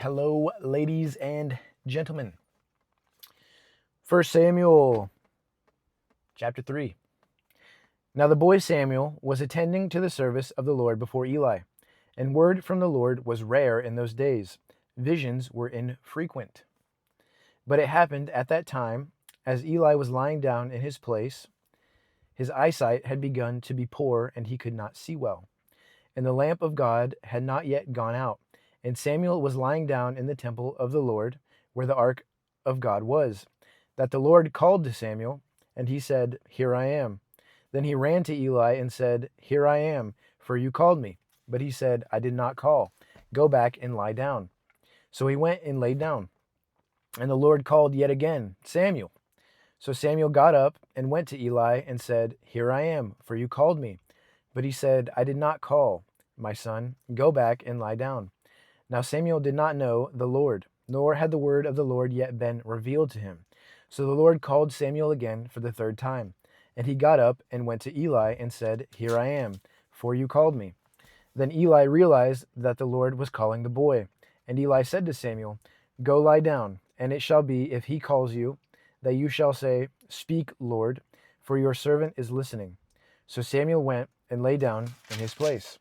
Hello, ladies and gentlemen. 1 Samuel chapter 3. Now the boy Samuel was attending to the service of the Lord before Eli, and word from the Lord was rare in those days. Visions were infrequent. But it happened at that time, as Eli was lying down in his place, his eyesight had begun to be poor, and he could not see well. And the lamp of God had not yet gone out. And Samuel was lying down in the temple of the Lord, where the ark of God was. That the Lord called to Samuel, and he said, Here I am. Then he ran to Eli and said, Here I am, for you called me. But he said, I did not call. Go back and lie down. So he went and lay down. And the Lord called yet again, Samuel. So Samuel got up and went to Eli and said, Here I am, for you called me. But he said, I did not call, my son. Go back and lie down. Now Samuel did not know the Lord, nor had the word of the Lord yet been revealed to him. So the Lord called Samuel again for the third time. And he got up and went to Eli and said, Here I am, for you called me. Then Eli realized that the Lord was calling the boy. And Eli said to Samuel, Go lie down, and it shall be, if he calls you, that you shall say, Speak, Lord, for your servant is listening. So Samuel went and lay down in his place.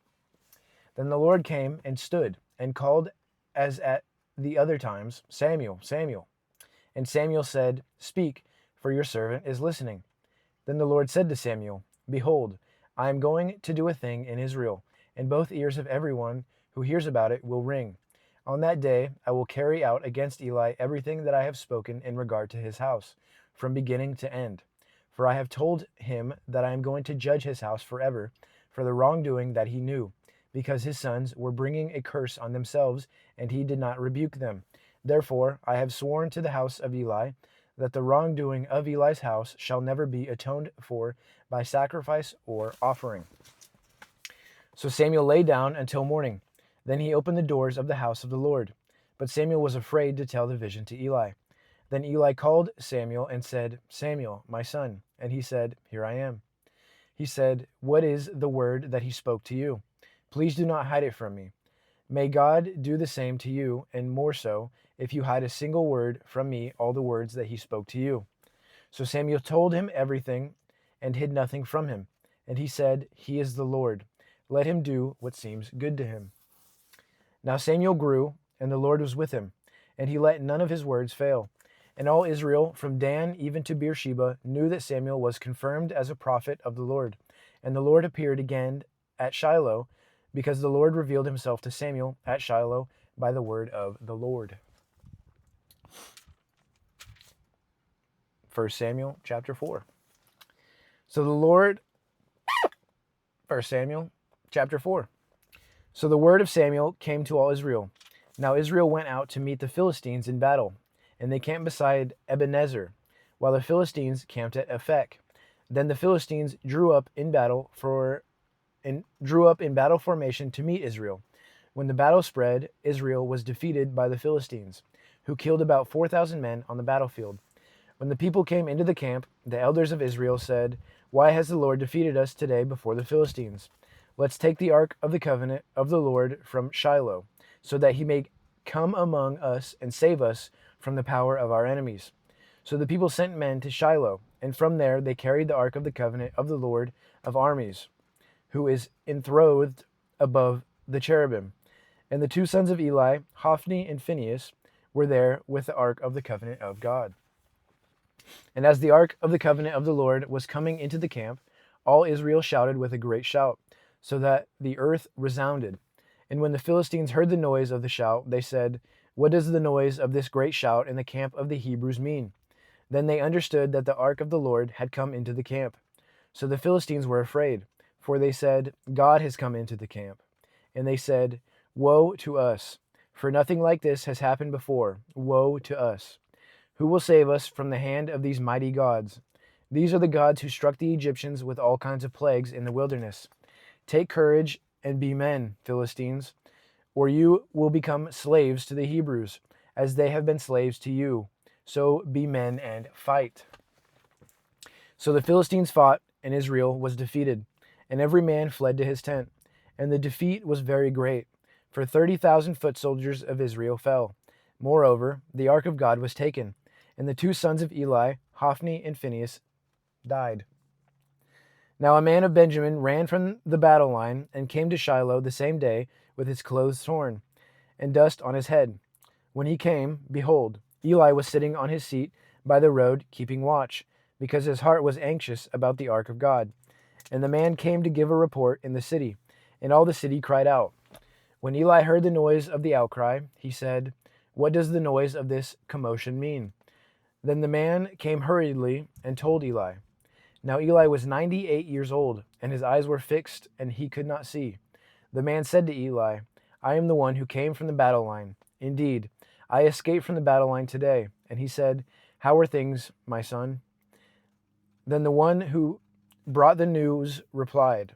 Then the Lord came and stood and called as at the other times, Samuel, Samuel. And Samuel said, Speak, for your servant is listening. Then the Lord said to Samuel, Behold, I am going to do a thing in Israel, and both ears of everyone who hears about it will ring. On that day I will carry out against Eli everything that I have spoken in regard to his house, from beginning to end. For I have told him that I am going to judge his house forever for the wrongdoing that he knew, because his sons were bringing a curse on themselves, and he did not rebuke them. Therefore I have sworn to the house of Eli that the wrongdoing of Eli's house shall never be atoned for by sacrifice or offering. So Samuel lay down until morning. Then he opened the doors of the house of the Lord. But Samuel was afraid to tell the vision to Eli. Then Eli called Samuel and said, Samuel, my son. And he said, Here I am. He said, What is the word that he spoke to you? Please do not hide it from me. May God do the same to you, and more so, if you hide a single word from me, all the words that he spoke to you. So Samuel told him everything and hid nothing from him. And he said, He is the Lord. Let him do what seems good to him. Now Samuel grew, and the Lord was with him, and he let none of his words fail. And all Israel, from Dan even to Beersheba, knew that Samuel was confirmed as a prophet of the Lord. And the Lord appeared again at Shiloh, because the Lord revealed himself to Samuel at Shiloh by the word of the Lord. 1 Samuel chapter 4. So the Lord, 1 Samuel chapter 4. So the word of Samuel came to all Israel. Now Israel went out to meet the Philistines in battle, and they camped beside Ebenezer, while the Philistines camped at Aphek. Then the Philistines drew up in battle formation to meet Israel. When the battle spread, Israel was defeated by the Philistines, who killed about 4,000 men on the battlefield. When the people came into the camp, the elders of Israel said, Why has the Lord defeated us today before the Philistines? Let's take the ark of the covenant of the Lord from Shiloh, so that he may come among us and save us from the power of our enemies. So the people sent men to Shiloh, and from there they carried the ark of the covenant of the Lord of armies, who is enthroned above the cherubim. And the two sons of Eli, Hophni and Phinehas, were there with the ark of the covenant of God. And as the ark of the covenant of the Lord was coming into the camp, all Israel shouted with a great shout, so that the earth resounded. And when the Philistines heard the noise of the shout, they said, What does the noise of this great shout in the camp of the Hebrews mean? Then they understood that the ark of the Lord had come into the camp. So the Philistines were afraid, for they said, God has come into the camp. And they said, Woe to us, for nothing like this has happened before. Woe to us. Who will save us from the hand of these mighty gods? These are the gods who struck the Egyptians with all kinds of plagues in the wilderness. Take courage and be men, Philistines, or you will become slaves to the Hebrews, as they have been slaves to you. So be men and fight. So the Philistines fought, and Israel was defeated, and every man fled to his tent. And the defeat was very great, for 30,000 foot soldiers of Israel fell. Moreover, the ark of God was taken, and the two sons of Eli, Hophni and Phinehas, died. Now a man of Benjamin ran from the battle line and came to Shiloh the same day with his clothes torn and dust on his head. When he came, behold, Eli was sitting on his seat by the road keeping watch, because his heart was anxious about the ark of God. And the man came to give a report in the city, and all the city cried out. When Eli heard the noise of the outcry, he said, "What does the noise of this commotion mean?" Then the man came hurriedly and told Eli. Now Eli was 98 years old, and his eyes were fixed, and he could not see. The man said to Eli, "I am the one who came from the battle line. Indeed, I escaped from the battle line today." And he said, "How are things, my son?" Then the one who brought the news replied,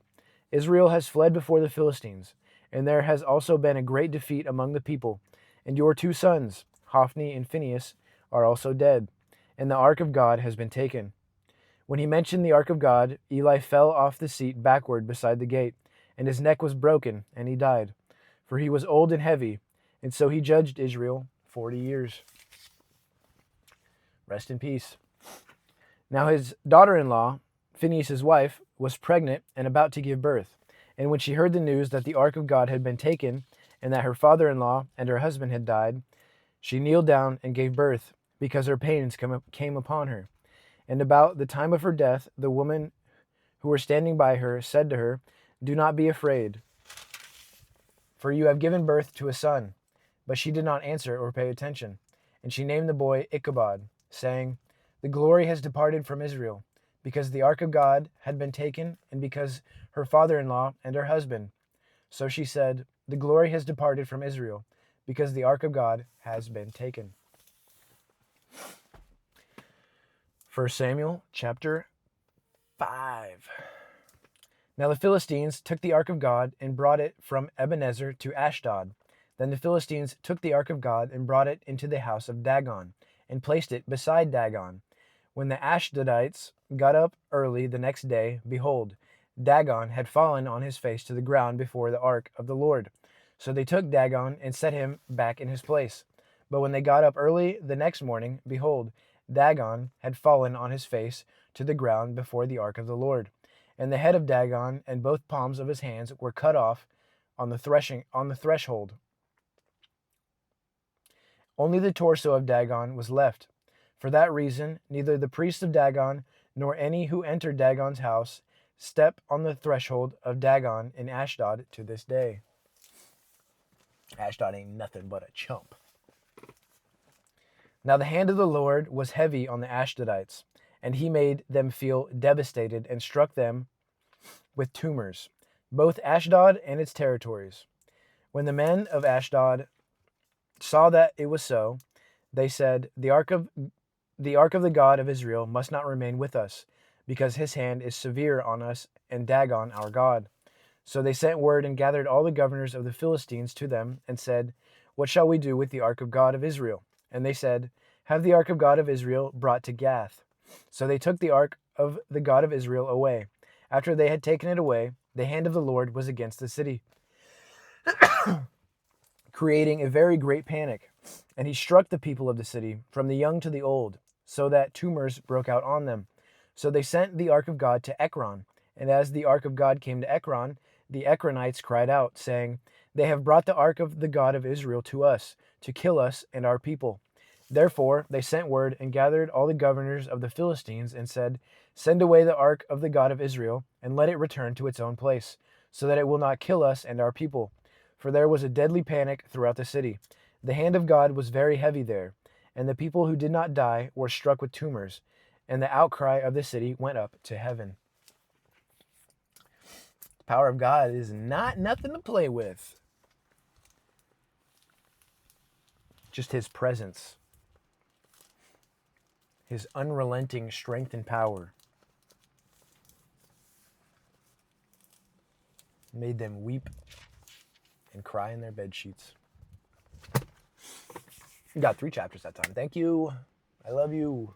"Israel has fled before the Philistines, and there has also been a great defeat among the people. And your two sons, Hophni and Phinehas, are also dead, and the ark of God has been taken." When he mentioned the ark of God, Eli fell off the seat backward beside the gate, and his neck was broken, and he died. For he was old and heavy, and so he judged Israel 40 years. Rest in peace. Now his daughter-in-law, Phinehas' wife, was pregnant and about to give birth. And when she heard the news that the ark of God had been taken, and that her father-in-law and her husband had died, she kneeled down and gave birth, because her pains came upon her. And about the time of her death, the women who were standing by her said to her, "Do not be afraid, for you have given birth to a son." But she did not answer or pay attention. And she named the boy Ichabod, saying, "The glory has departed from Israel, because the ark of God had been taken, and because her father-in-law and her husband." So she said, "The glory has departed from Israel, because the ark of God has been taken." 1 Samuel chapter 5. Now the Philistines took the ark of God and brought it from Ebenezer to Ashdod. Then the Philistines took the ark of God and brought it into the house of Dagon, and placed it beside Dagon. When the Ashdodites got up early the next day, behold, Dagon had fallen on his face to the ground before the ark of the Lord. So they took Dagon and set him back in his place. But when they got up early the next morning, behold, Dagon had fallen on his face to the ground before the ark of the Lord. And the head of Dagon and both palms of his hands were cut off on the threshold. Only the torso of Dagon was left. For that reason, neither the priests of Dagon nor any who entered Dagon's house step on the threshold of Dagon in Ashdod to this day. Ashdod ain't nothing but a chump. Now the hand of the Lord was heavy on the Ashdodites, and he made them feel devastated and struck them with tumors, both Ashdod and its territories. When the men of Ashdod saw that it was so, they said, the ark of the God of Israel must not remain with us, because his hand is severe on us and Dagon our God." So they sent word and gathered all the governors of the Philistines to them and said, "What shall we do with the ark of God of Israel?" And they said, "Have the ark of God of Israel brought to Gath." So they took the ark of the God of Israel away. After they had taken it away, the hand of the Lord was against the city, creating a very great panic. And he struck the people of the city, from the young to the old, so that tumors broke out on them. So they sent the ark of God to Ekron. And as the ark of God came to Ekron, the Ekronites cried out, saying, "They have brought the ark of the God of Israel to us, to kill us and our people." Therefore they sent word and gathered all the governors of the Philistines and said, "Send away the ark of the God of Israel, and let it return to its own place, so that it will not kill us and our people." For there was a deadly panic throughout the city. The hand of God was very heavy there, and the people who did not die were struck with tumors, and the outcry of the city went up to heaven. The power of God is not nothing to play with. Just his presence, his unrelenting strength and power made them weep and cry in their bed sheets. Got 3 chapters that time. Thank you. I love you.